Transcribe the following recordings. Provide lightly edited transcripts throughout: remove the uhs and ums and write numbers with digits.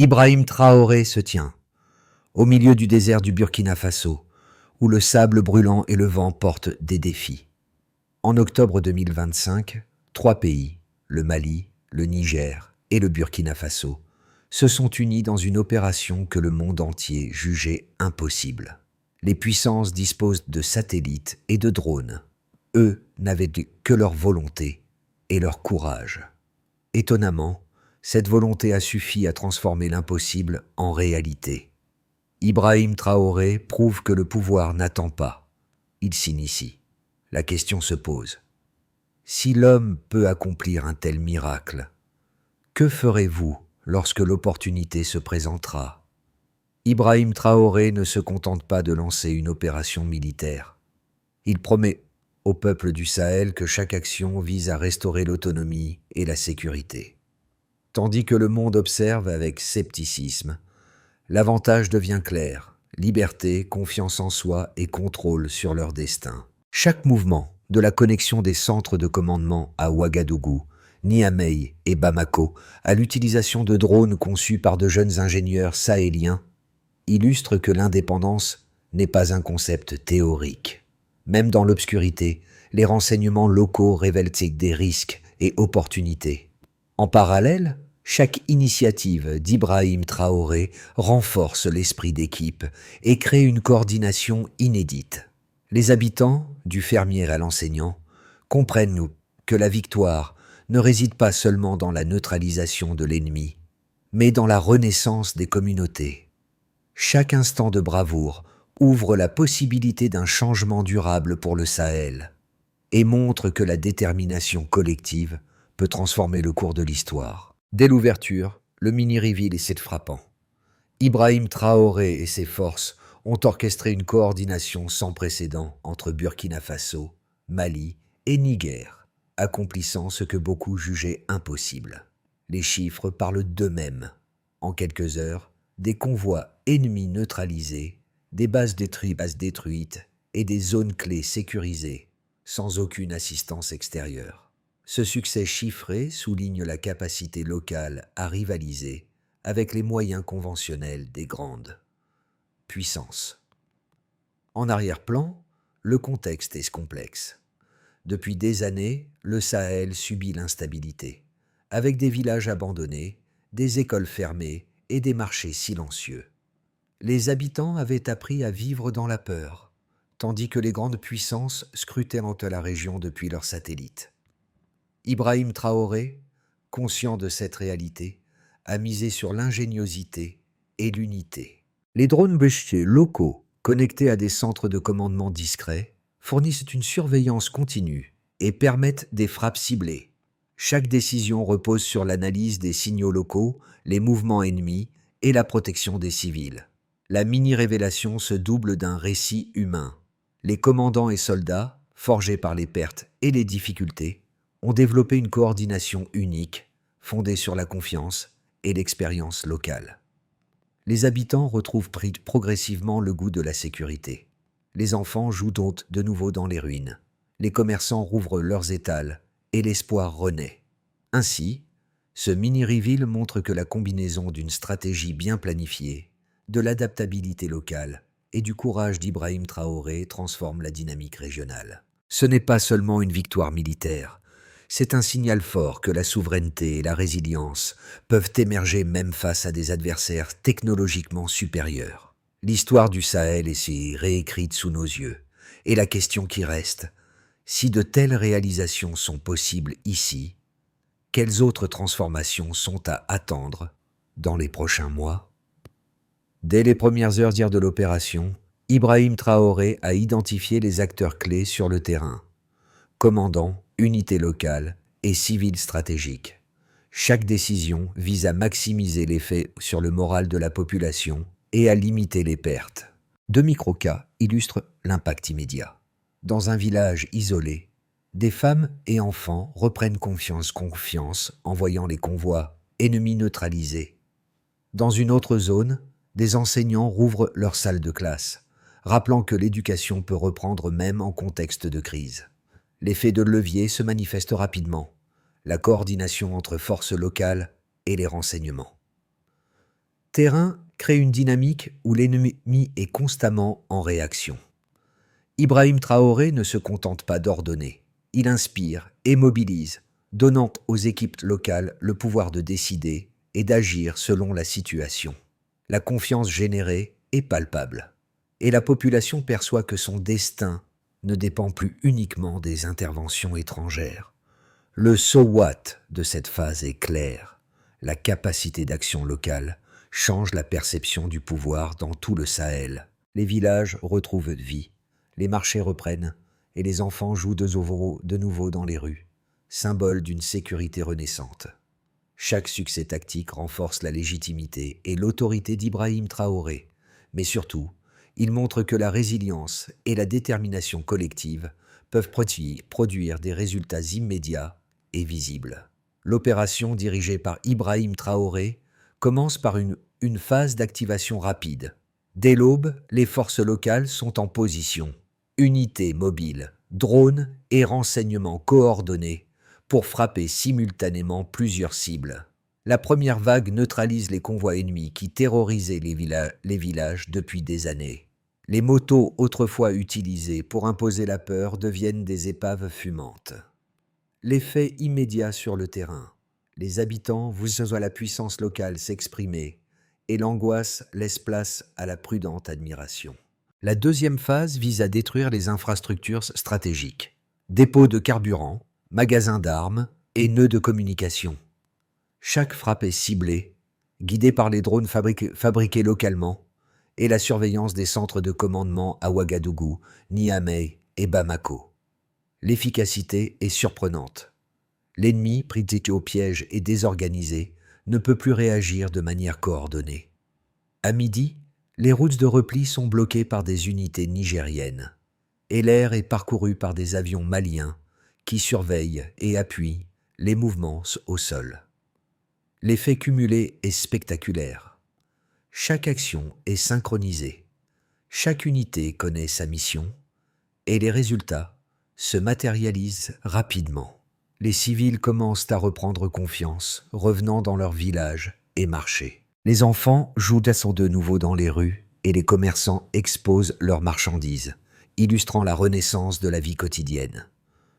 Ibrahim Traoré se tient, au milieu du désert du Burkina Faso, où le sable brûlant et le vent portent des défis. En octobre 2025, 3 pays, le Mali, le Niger et le Burkina Faso, se sont unis dans une opération que le monde entier jugeait impossible. Les puissances disposent de satellites et de drones. Eux n'avaient que leur volonté et leur courage. Étonnamment, cette volonté a suffi à transformer l'impossible en réalité. Ibrahim Traoré prouve que le pouvoir n'attend pas. Il s'initie. La question se pose. Si l'homme peut accomplir un tel miracle, que ferez-vous lorsque l'opportunité se présentera? Ibrahim Traoré ne se contente pas de lancer une opération militaire. Il promet au peuple du Sahel que chaque action vise à restaurer l'autonomie et la sécurité. Tandis que le monde observe avec scepticisme, l'avantage devient clair: liberté, confiance en soi et contrôle sur leur destin. Chaque mouvement, de la connexion des centres de commandement à Ouagadougou, Niamey et Bamako, à l'utilisation de drones conçus par de jeunes ingénieurs sahéliens, illustre que l'indépendance n'est pas un concept théorique. Même dans l'obscurité, les renseignements locaux révèlent des risques et opportunités. En parallèle, chaque initiative d'Ibrahim Traoré renforce l'esprit d'équipe et crée une coordination inédite. Les habitants, du fermier à l'enseignant, comprennent que la victoire ne réside pas seulement dans la neutralisation de l'ennemi, mais dans la renaissance des communautés. Chaque instant de bravoure ouvre la possibilité d'un changement durable pour le Sahel et montre que la détermination collective peut transformer le cours de l'histoire. Dès l'ouverture, le mini-reveal est frappant. Ibrahim Traoré et ses forces ont orchestré une coordination sans précédent entre Burkina Faso, Mali et Niger, accomplissant ce que beaucoup jugeaient impossible. Les chiffres parlent d'eux-mêmes. En quelques heures, des convois ennemis neutralisés, des bases détruites et des zones clés sécurisées, sans aucune assistance extérieure. Ce succès chiffré souligne la capacité locale à rivaliser avec les moyens conventionnels des grandes puissances. En arrière-plan, le contexte est complexe. Depuis des années, le Sahel subit l'instabilité, avec des villages abandonnés, des écoles fermées et des marchés silencieux. Les habitants avaient appris à vivre dans la peur, tandis que les grandes puissances scrutaient la région depuis leurs satellites. Ibrahim Traoré, conscient de cette réalité, a misé sur l'ingéniosité et l'unité. Les drones bêchés locaux, connectés à des centres de commandement discrets, fournissent une surveillance continue et permettent des frappes ciblées. Chaque décision repose sur l'analyse des signaux locaux, les mouvements ennemis et la protection des civils. La mini-révélation se double d'un récit humain. Les commandants et soldats, forgés par les pertes et les difficultés, ont développé une coordination unique, fondée sur la confiance et l'expérience locale. Les habitants retrouvent progressivement le goût de la sécurité. Les enfants jouent donc de nouveau dans les ruines. Les commerçants rouvrent leurs étals et l'espoir renaît. Ainsi, ce mini-reveal montre que la combinaison d'une stratégie bien planifiée, de l'adaptabilité locale et du courage d'Ibrahim Traoré transforme la dynamique régionale. Ce n'est pas seulement une victoire militaire, c'est un signal fort que la souveraineté et la résilience peuvent émerger même face à des adversaires technologiquement supérieurs. L'histoire du Sahel est réécrite sous nos yeux, et la question qui reste, si de telles réalisations sont possibles ici, quelles autres transformations sont à attendre dans les prochains mois? Dès les premières heures de l'opération, Ibrahim Traoré a identifié les acteurs clés sur le terrain. Commandants, unités locales et civils stratégiques. Chaque décision vise à maximiser l'effet sur le moral de la population et à limiter les pertes. 2 micro-cas illustrent l'impact immédiat. Dans un village isolé, des femmes et enfants reprennent confiance en voyant les convois ennemis neutralisés. Dans une autre zone, des enseignants rouvrent leurs salles de classe, rappelant que l'éducation peut reprendre même en contexte de crise. L'effet de levier se manifeste rapidement, la coordination entre forces locales et les renseignements. terrain crée une dynamique où l'ennemi est constamment en réaction. Ibrahim Traoré ne se contente pas d'ordonner. Il inspire et mobilise, donnant aux équipes locales le pouvoir de décider et d'agir selon la situation. La confiance générée est palpable, et la population perçoit que son destin ne dépend plus uniquement des interventions étrangères. Le so what de cette phase est clair. La capacité d'action locale change la perception du pouvoir dans tout le Sahel. Les villages retrouvent vie, les marchés reprennent et les enfants jouent de nouveau dans les rues, symbole d'une sécurité renaissante. Chaque succès tactique renforce la légitimité et l'autorité d'Ibrahim Traoré, mais surtout, il montre que la résilience et la détermination collective peuvent produire des résultats immédiats et visibles. L'opération dirigée par Ibrahim Traoré commence par une phase d'activation rapide. Dès l'aube, les forces locales sont en position. Unités mobiles, drones et renseignements coordonnés pour frapper simultanément plusieurs cibles. La première vague neutralise les convois ennemis qui terrorisaient les villages depuis des années. Les motos autrefois utilisées pour imposer la peur deviennent des épaves fumantes. L'effet immédiat sur le terrain. Les habitants voient la puissance locale s'exprimer et l'angoisse laisse place à la prudente admiration. La deuxième phase vise à détruire les infrastructures stratégiques. Dépôts de carburant, magasins d'armes et nœuds de communication. Chaque frappe est ciblée, guidée par les drones fabriqués localement et la surveillance des centres de commandement à Ouagadougou, Niamey et Bamako. L'efficacité est surprenante. L'ennemi, pris au piège et désorganisé, ne peut plus réagir de manière coordonnée. À midi, les routes de repli sont bloquées par des unités nigériennes et l'air est parcouru par des avions maliens qui surveillent et appuient les mouvements au sol. L'effet cumulé est spectaculaire. Chaque action est synchronisée, chaque unité connaît sa mission et les résultats se matérialisent rapidement. Les civils commencent à reprendre confiance, revenant dans leurs villages et marchés. Les enfants jouent de nouveau dans les rues et les commerçants exposent leurs marchandises, illustrant la renaissance de la vie quotidienne.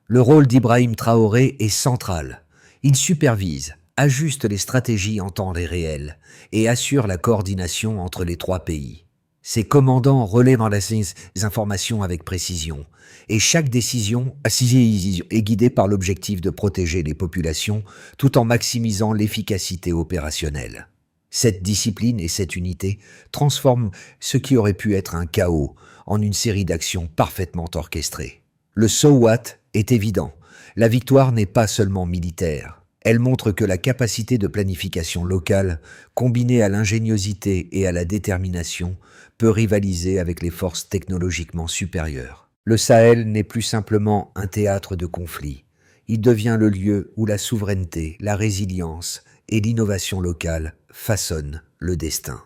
Le rôle d'Ibrahim Traoré est central. Il supervise, ajuste les stratégies en temps réel et assure la coordination entre les trois pays. Ses commandants relaient les informations avec précision et chaque décision est guidée par l'objectif de protéger les populations tout en maximisant l'efficacité opérationnelle. Cette discipline et cette unité transforment ce qui aurait pu être un chaos en une série d'actions parfaitement orchestrées. Le so what est évident. La victoire n'est pas seulement militaire. Elle montre que la capacité de planification locale, combinée à l'ingéniosité et à la détermination, peut rivaliser avec les forces technologiquement supérieures. Le Sahel n'est plus simplement un théâtre de conflit. Il devient le lieu où la souveraineté, la résilience et l'innovation locale façonnent le destin.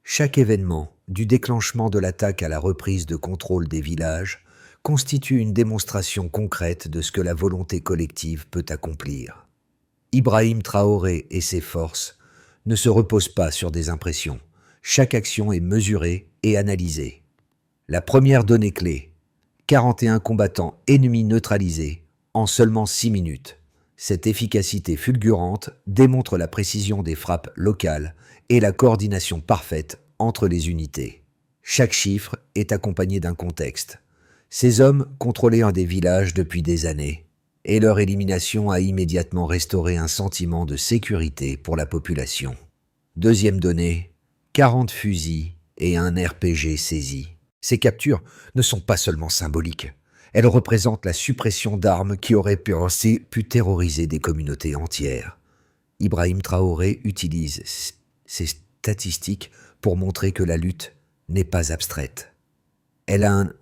Chaque événement, du déclenchement de l'attaque à la reprise de contrôle des villages, constitue une démonstration concrète de ce que la volonté collective peut accomplir. Ibrahim Traoré et ses forces ne se reposent pas sur des impressions. Chaque action est mesurée et analysée. La première donnée clé, 41 combattants ennemis neutralisés en seulement 6 minutes. Cette efficacité fulgurante démontre la précision des frappes locales et la coordination parfaite entre les unités. Chaque chiffre est accompagné d'un contexte. Ces hommes contrôlaient un des villages depuis des années, et leur élimination a immédiatement restauré un sentiment de sécurité pour la population. Deuxième donnée, 40 fusils et un RPG saisis. Ces captures ne sont pas seulement symboliques. Elles représentent la suppression d'armes qui auraient pu terroriser des communautés entières. Ibrahim Traoré utilise ces statistiques pour montrer que la lutte n'est pas abstraite. Elle a un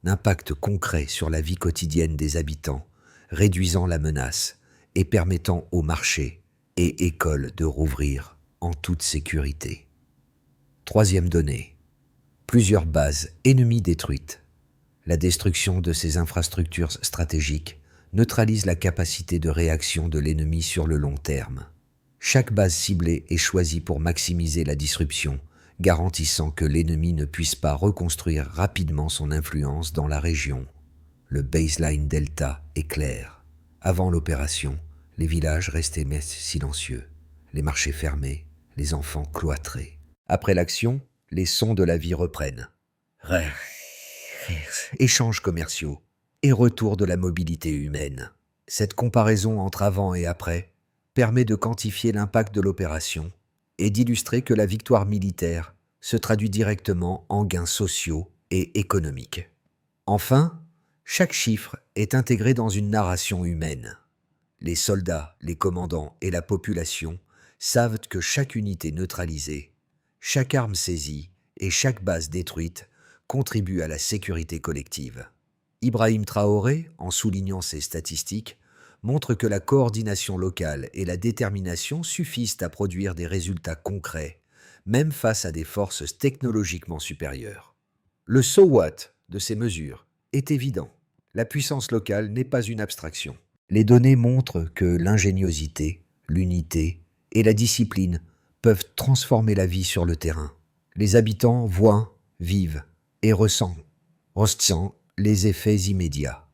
impact concret sur la vie quotidienne des habitants, réduisant la menace et permettant aux marchés et écoles de rouvrir en toute sécurité. Troisième donnée. Plusieurs bases ennemies détruites. La destruction de ces infrastructures stratégiques neutralise la capacité de réaction de l'ennemi sur le long terme. Chaque base ciblée est choisie pour maximiser la disruption, garantissant que l'ennemi ne puisse pas reconstruire rapidement son influence dans la région. Le baseline Delta est clair. Avant l'opération, les villages restaient silencieux, les marchés fermés, les enfants cloîtrés. Après l'action, les sons de la vie reprennent. Échanges commerciaux et retour de la mobilité humaine. Cette comparaison entre avant et après permet de quantifier l'impact de l'opération et d'illustrer que la victoire militaire se traduit directement en gains sociaux et économiques. Enfin, chaque chiffre est intégré dans une narration humaine. Les soldats, les commandants et la population savent que chaque unité neutralisée, chaque arme saisie et chaque base détruite contribuent à la sécurité collective. Ibrahim Traoré, en soulignant ces statistiques, montre que la coordination locale et la détermination suffisent à produire des résultats concrets, même face à des forces technologiquement supérieures. Le so what de ces mesures est évident. La puissance locale n'est pas une abstraction. Les données montrent que l'ingéniosité, l'unité et la discipline peuvent transformer la vie sur le terrain. Les habitants voient, vivent et ressentent les effets immédiats.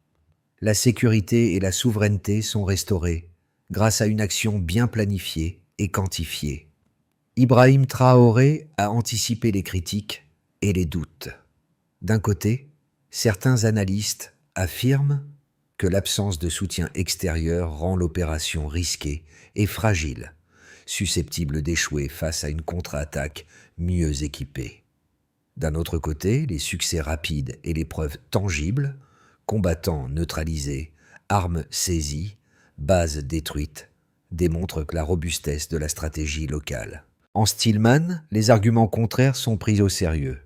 La sécurité et la souveraineté sont restaurées grâce à une action bien planifiée et quantifiée. Ibrahim Traoré a anticipé les critiques et les doutes. D'un côté, certains analystes affirment que l'absence de soutien extérieur rend l'opération risquée et fragile, susceptible d'échouer face à une contre-attaque mieux équipée. D'un autre côté, les succès rapides et les preuves tangibles, combattants neutralisés, armes saisies, bases détruites, démontrent la robustesse de la stratégie locale. En Stillman, les arguments contraires sont pris au sérieux.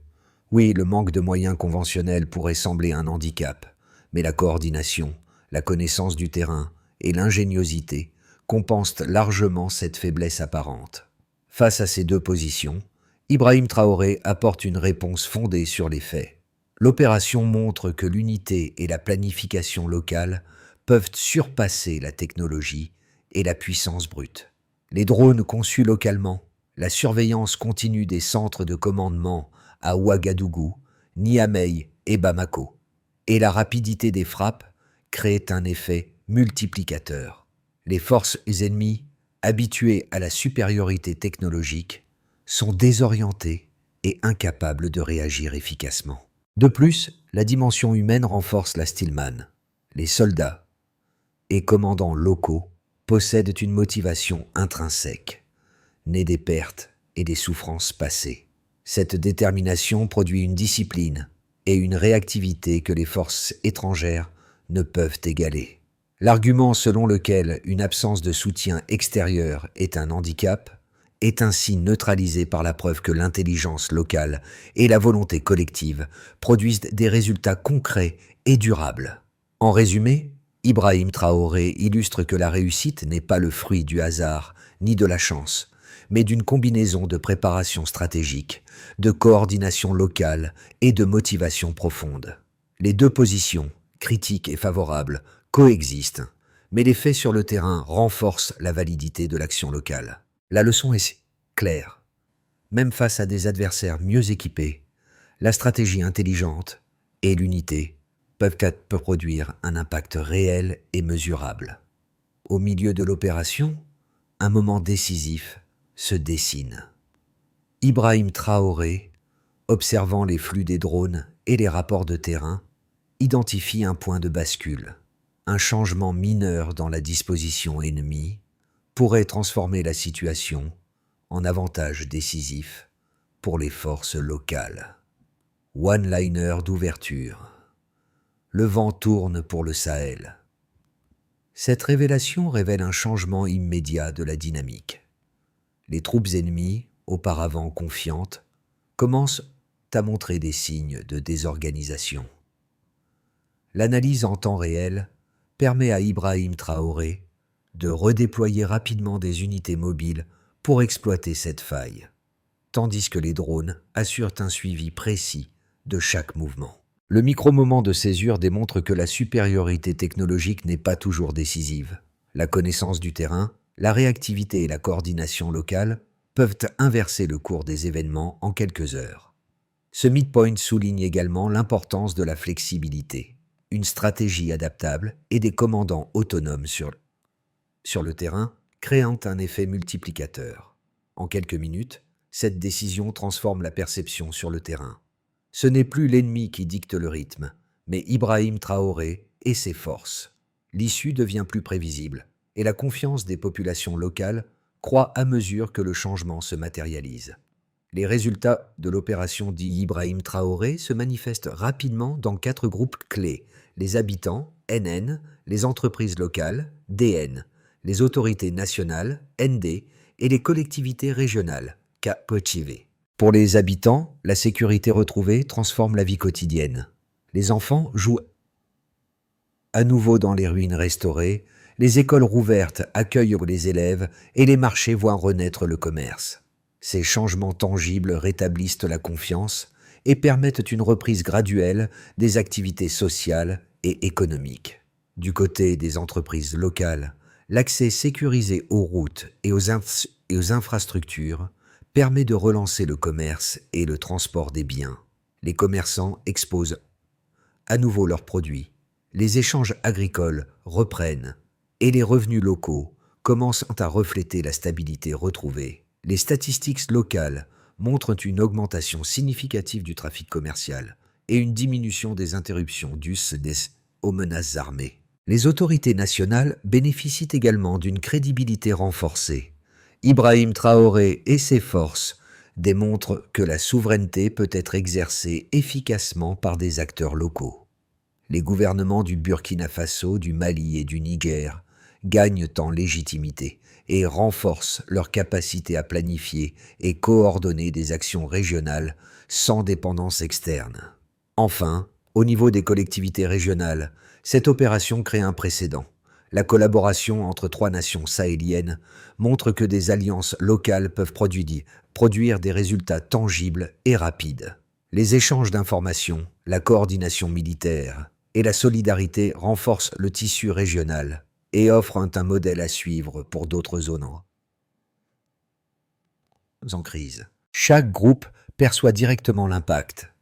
Oui, le manque de moyens conventionnels pourrait sembler un handicap, mais la coordination, la connaissance du terrain et l'ingéniosité compensent largement cette faiblesse apparente. Face à ces deux positions, Ibrahim Traoré apporte une réponse fondée sur les faits. L'opération montre que l'unité et la planification locale peuvent surpasser la technologie et la puissance brute. Les drones conçus localement, la surveillance continue des centres de commandement à Ouagadougou, Niamey et Bamako, et la rapidité des frappes créent un effet multiplicateur. Les forces ennemies, habituées à la supériorité technologique, sont désorientées et incapables de réagir efficacement. De plus, la dimension humaine renforce la Stillman. Les soldats et commandants locaux possèdent une motivation intrinsèque, née des pertes et des souffrances passées. Cette détermination produit une discipline et une réactivité que les forces étrangères ne peuvent égaler. L'argument selon lequel une absence de soutien extérieur est un handicap est ainsi neutralisé par la preuve que l'intelligence locale et la volonté collective produisent des résultats concrets et durables. En résumé, Ibrahim Traoré illustre que la réussite n'est pas le fruit du hasard ni de la chance, mais d'une combinaison de préparation stratégique, de coordination locale et de motivation profonde. Les deux positions, critiques et favorables, coexistent, mais les faits sur le terrain renforcent la validité de l'action locale. La leçon est claire. Même face à des adversaires mieux équipés, la stratégie intelligente et l'unité peuvent produire un impact réel et mesurable. Au milieu de l'opération, un moment décisif se dessine. Ibrahim Traoré, observant les flux des drones et les rapports de terrain, identifie un point de bascule. Un changement mineur dans la disposition ennemie pourrait transformer la situation en avantage décisif pour les forces locales. One-liner d'ouverture. Le vent tourne pour le Sahel. Cette révélation révèle un changement immédiat de la dynamique. Les troupes ennemies, auparavant confiantes, commencent à montrer des signes de désorganisation. L'analyse en temps réel permet à Ibrahim Traoré de redéployer rapidement des unités mobiles pour exploiter cette faille, tandis que les drones assurent un suivi précis de chaque mouvement. Le micro-moment de césure démontre que la supériorité technologique n'est pas toujours décisive. La connaissance du terrain, La réactivité et la coordination locale peuvent inverser le cours des événements en quelques heures. Ce midpoint souligne également l'importance de la flexibilité, une stratégie adaptable et des commandants autonomes sur le terrain, créant un effet multiplicateur. En quelques minutes, cette décision transforme la perception sur le terrain. Ce n'est plus l'ennemi qui dicte le rythme, mais Ibrahim Traoré et ses forces. L'issue devient plus prévisible, et la confiance des populations locales croît à mesure que le changement se matérialise. Les résultats de l'opération d'Ibrahim Traoré se manifestent rapidement dans 4 groupes clés: les habitants, NN, les entreprises locales, DN, les autorités nationales, ND, et les collectivités régionales, KPOCIV. Pour les habitants, la sécurité retrouvée transforme la vie quotidienne. Les enfants jouent à nouveau dans les ruines restaurées, les écoles rouvertes accueillent les élèves et les marchés voient renaître le commerce. Ces changements tangibles rétablissent la confiance et permettent une reprise graduelle des activités sociales et économiques. Du côté des entreprises locales, l'accès sécurisé aux routes et aux infrastructures permet de relancer le commerce et le transport des biens. Les commerçants exposent à nouveau leurs produits. Les échanges agricoles reprennent et les revenus locaux commencent à refléter la stabilité retrouvée. Les statistiques locales montrent une augmentation significative du trafic commercial et une diminution des interruptions dues aux menaces armées. Les autorités nationales bénéficient également d'une crédibilité renforcée. Ibrahim Traoré et ses forces démontrent que la souveraineté peut être exercée efficacement par des acteurs locaux. Les gouvernements du Burkina Faso, du Mali et du Niger gagnent en légitimité et renforcent leur capacité à planifier et coordonner des actions régionales sans dépendance externe. Enfin, au niveau des collectivités régionales, cette opération crée un précédent. La collaboration entre 3 nations sahéliennes montre que des alliances locales peuvent produire des résultats tangibles et rapides. Les échanges d'informations, la coordination militaire et la solidarité renforcent le tissu régional et offrent un modèle à suivre pour d'autres zones en crise. Chaque groupe perçoit directement l'impact.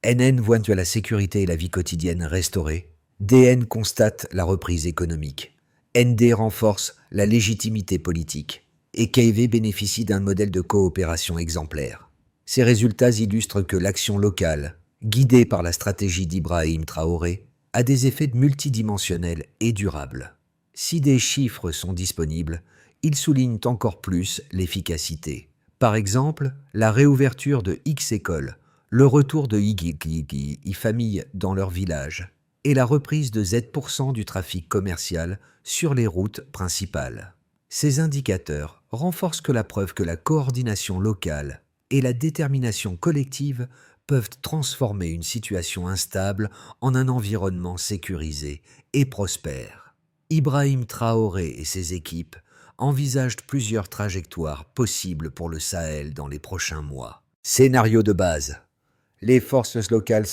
NN voit la sécurité et la vie quotidienne restaurée. DN constate la reprise économique. ND renforce la légitimité politique. Et KV bénéficie d'un modèle de coopération exemplaire. Ces résultats illustrent que l'action locale, guidée par la stratégie d'Ibrahim Traoré, a des effets multidimensionnels et durables. Si des chiffres sont disponibles, ils soulignent encore plus l'efficacité. Par exemple, la réouverture de X écoles, le retour de Y familles dans leur village et la reprise de Z% du trafic commercial sur les routes principales. Ces indicateurs renforcent la preuve que la coordination locale et la détermination collective peuvent transformer une situation instable en un environnement sécurisé et prospère. Ibrahim Traoré et ses équipes envisagent plusieurs trajectoires possibles pour le Sahel dans les prochains mois. Scénario de base. Les forces locales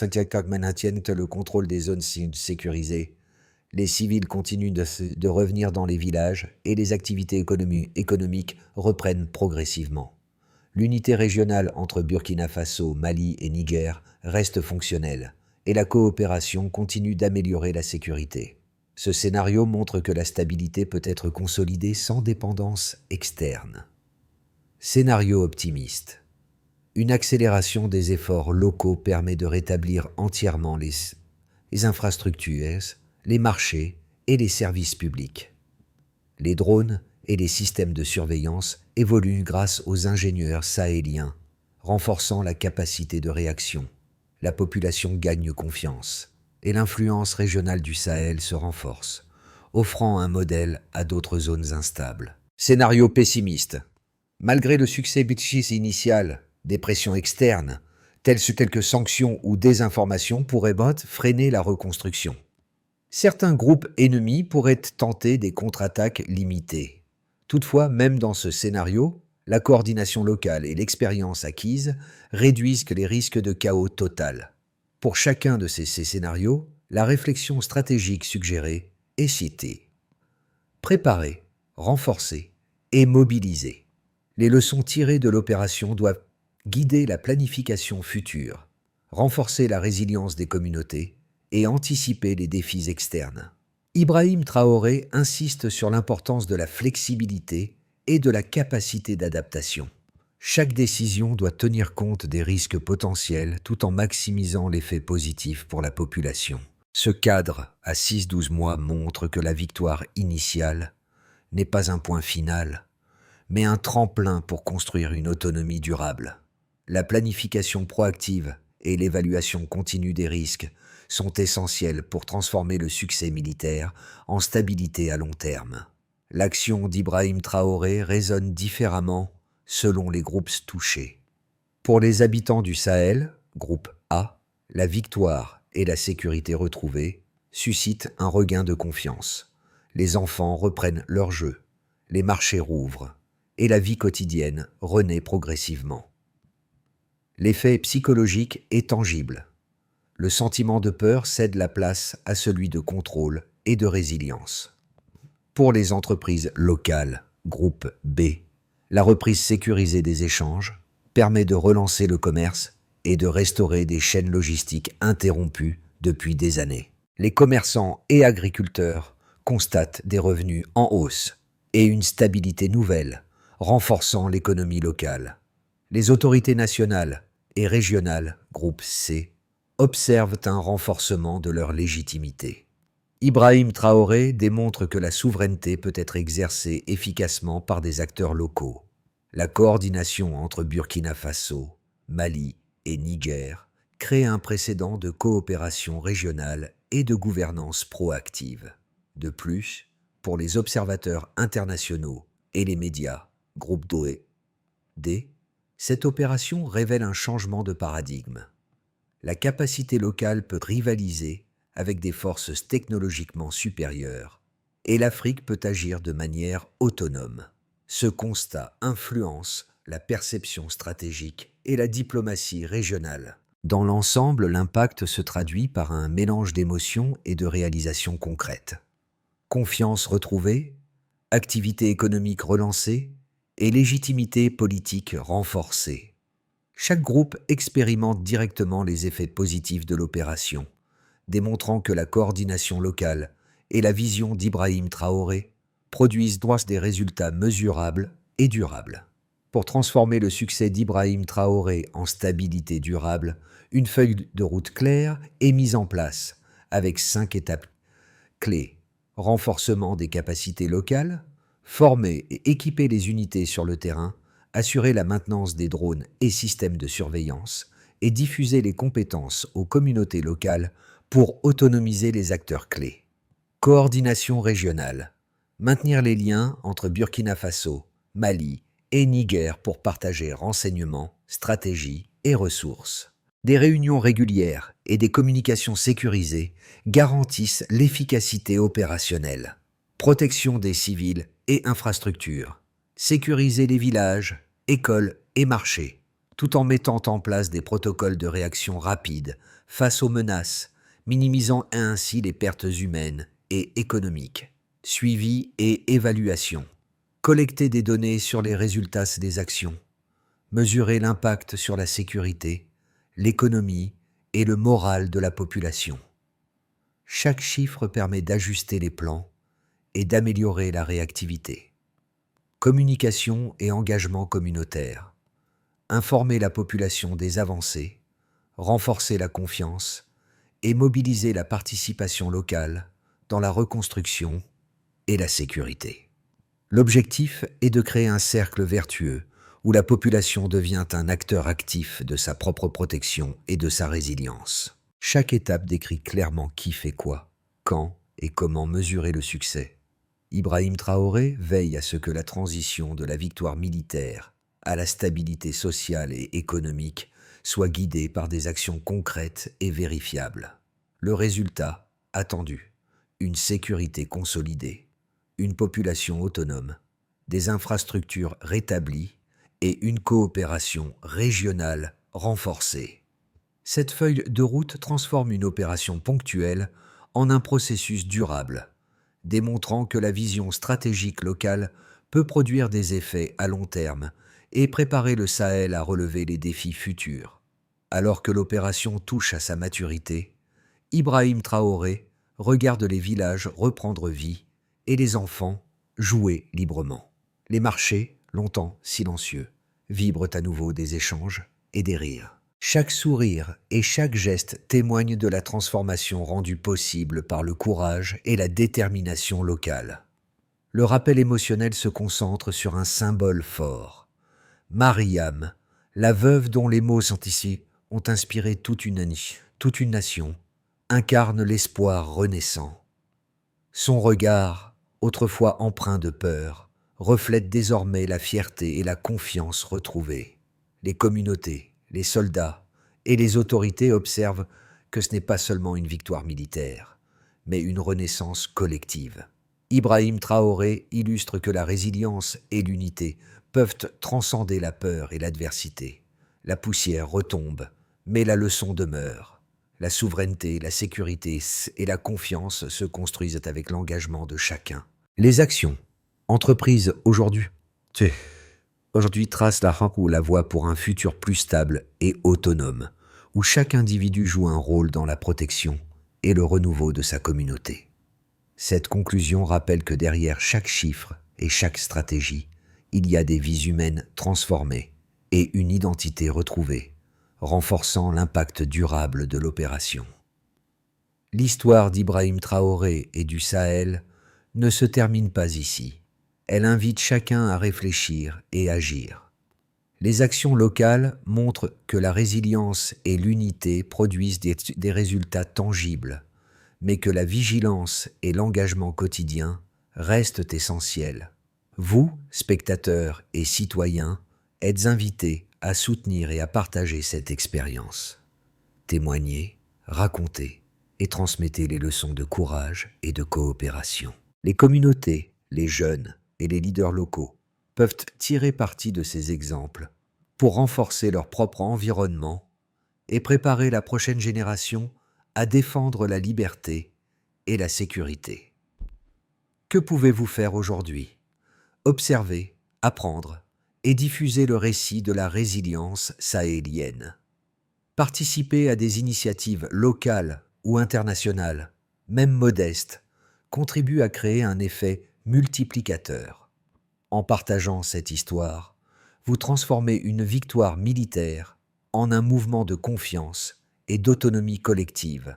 maintiennent le contrôle des zones sécurisées. Les civils continuent de revenir dans les villages et les activités économiques reprennent progressivement. L'unité régionale entre Burkina Faso, Mali et Niger reste fonctionnelle et la coopération continue d'améliorer la sécurité. Ce scénario montre que la stabilité peut être consolidée sans dépendance externe. Scénario optimiste. Une accélération des efforts locaux permet de rétablir entièrement les infrastructures, les marchés et les services publics. Les drones et les systèmes de surveillance évoluent grâce aux ingénieurs sahéliens, renforçant la capacité de réaction. La population gagne confiance et l'influence régionale du Sahel se renforce, offrant un modèle à d'autres zones instables. Scénario pessimiste. Malgré le succès initial, des pressions externes, telles que sanctions ou désinformation, pourraient freiner la reconstruction. Certains groupes ennemis pourraient tenter des contre-attaques limitées. Toutefois, même dans ce scénario, la coordination locale et l'expérience acquise réduisent les risques de chaos total. Pour chacun de ces scénarios, la réflexion stratégique suggérée est citée. Préparer, renforcer et mobiliser. Les leçons tirées de l'opération doivent guider la planification future, renforcer la résilience des communautés et anticiper les défis externes. Ibrahim Traoré insiste sur l'importance de la flexibilité et de la capacité d'adaptation. Chaque décision doit tenir compte des risques potentiels tout en maximisant l'effet positif pour la population. Ce cadre, à 6-12 mois, montre que la victoire initiale n'est pas un point final, mais un tremplin pour construire une autonomie durable. La planification proactive et l'évaluation continue des risques sont essentielles pour transformer le succès militaire en stabilité à long terme. L'action d'Ibrahim Traoré résonne différemment selon les groupes touchés. Pour les habitants du Sahel, groupe A, la victoire et la sécurité retrouvée suscitent un regain de confiance. Les enfants reprennent leur jeu, les marchés rouvrent et la vie quotidienne renaît progressivement. L'effet psychologique est tangible. Le sentiment de peur cède la place à celui de contrôle et de résilience. Pour les entreprises locales, groupe B, la reprise sécurisée des échanges permet de relancer le commerce et de restaurer des chaînes logistiques interrompues depuis des années. Les commerçants et agriculteurs constatent des revenus en hausse et une stabilité nouvelle, renforçant l'économie locale. Les autorités nationales et régionales, groupe C, observent un renforcement de leur légitimité. Ibrahim Traoré démontre que la souveraineté peut être exercée efficacement par des acteurs locaux. La coordination entre Burkina Faso, Mali et Niger crée un précédent de coopération régionale et de gouvernance proactive. De plus, pour les observateurs internationaux et les médias, groupe D, cette opération révèle un changement de paradigme. La capacité locale peut rivaliser avec des forces technologiquement supérieures, et l'Afrique peut agir de manière autonome. Ce constat influence la perception stratégique et la diplomatie régionale. Dans l'ensemble, l'impact se traduit par un mélange d'émotions et de réalisations concrètes. Confiance retrouvée, activité économique relancée et légitimité politique renforcée. Chaque groupe expérimente directement les effets positifs de l'opération, démontrant que la coordination locale et la vision d'Ibrahim Traoré produisent des résultats mesurables et durables. Pour transformer le succès d'Ibrahim Traoré en stabilité durable, une feuille de route claire est mise en place avec 5 étapes clés. Renforcement des capacités locales, former et équiper les unités sur le terrain, assurer la maintenance des drones et systèmes de surveillance et diffuser les compétences aux communautés locales pour autonomiser les acteurs clés. Coordination régionale. Maintenir les liens entre Burkina Faso, Mali et Niger pour partager renseignements, stratégies et ressources. Des réunions régulières et des communications sécurisées garantissent l'efficacité opérationnelle. Protection des civils et infrastructures. Sécuriser les villages, écoles et marchés, tout en mettant en place des protocoles de réaction rapide face aux menaces, minimisant ainsi les pertes humaines et économiques. Suivi et évaluation. Collecter des données sur les résultats des actions. Mesurer l'impact sur la sécurité, l'économie et le moral de la population. Chaque chiffre permet d'ajuster les plans et d'améliorer la réactivité. Communication et engagement communautaire. Informer la population des avancées, renforcer la confiance et mobiliser la participation locale dans la reconstruction et la sécurité. L'objectif est de créer un cercle vertueux où la population devient un acteur actif de sa propre protection et de sa résilience. Chaque étape décrit clairement qui fait quoi, quand et comment mesurer le succès. Ibrahim Traoré veille à ce que la transition de la victoire militaire à la stabilité sociale et économique soit guidée par des actions concrètes et vérifiables. Le résultat attendu, une sécurité consolidée, une population autonome, des infrastructures rétablies et une coopération régionale renforcée. Cette feuille de route transforme une opération ponctuelle en un processus durable, démontrant que la vision stratégique locale peut produire des effets à long terme et préparer le Sahel à relever les défis futurs. Alors que l'opération touche à sa maturité, Ibrahim Traoré regarde les villages reprendre vie et les enfants jouer librement. Les marchés, longtemps silencieux, vibrent à nouveau des échanges et des rires. Chaque sourire et chaque geste témoignent de la transformation rendue possible par le courage et la détermination locale. Le rappel émotionnel se concentre sur un symbole fort. Mariam, la veuve dont les mots sont ici ont inspiré toute une nation, incarne l'espoir renaissant. Son regard, autrefois empreint de peur, reflète désormais la fierté et la confiance retrouvées. Les communautés, les soldats et les autorités observent que ce n'est pas seulement une victoire militaire, mais une renaissance collective. Ibrahim Traoré illustre que la résilience et l'unité peuvent transcender la peur et l'adversité. La poussière retombe, mais la leçon demeure. La souveraineté, la sécurité et la confiance se construisent avec l'engagement de chacun. Les actions entreprises aujourd'hui tracent la voie pour un futur plus stable et autonome, où chaque individu joue un rôle dans la protection et le renouveau de sa communauté. Cette conclusion rappelle que derrière chaque chiffre et chaque stratégie, il y a des vies humaines transformées et une identité retrouvée, renforçant l'impact durable de l'opération. L'histoire d'Ibrahim Traoré et du Sahel ne se termine pas ici. Elle invite chacun à réfléchir et agir. Les actions locales montrent que la résilience et l'unité produisent des résultats tangibles, mais que la vigilance et l'engagement quotidien restent essentiels. Vous, spectateurs et citoyens, êtes invités à soutenir et à partager cette expérience. Témoignez, racontez et transmettez les leçons de courage et de coopération. Les communautés, les jeunes et les leaders locaux peuvent tirer parti de ces exemples pour renforcer leur propre environnement et préparer la prochaine génération à défendre la liberté et la sécurité. Que pouvez-vous faire aujourd'hui? Observer, apprendre et diffuser le récit de la résilience sahélienne. Participer à des initiatives locales ou internationales, même modestes, contribue à créer un effet multiplicateur. En partageant cette histoire, vous transformez une victoire militaire en un mouvement de confiance et d'autonomie collective.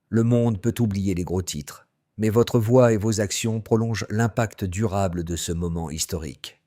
Le monde peut oublier les gros titres, mais votre voix et vos actions prolongent l'impact durable de ce moment historique.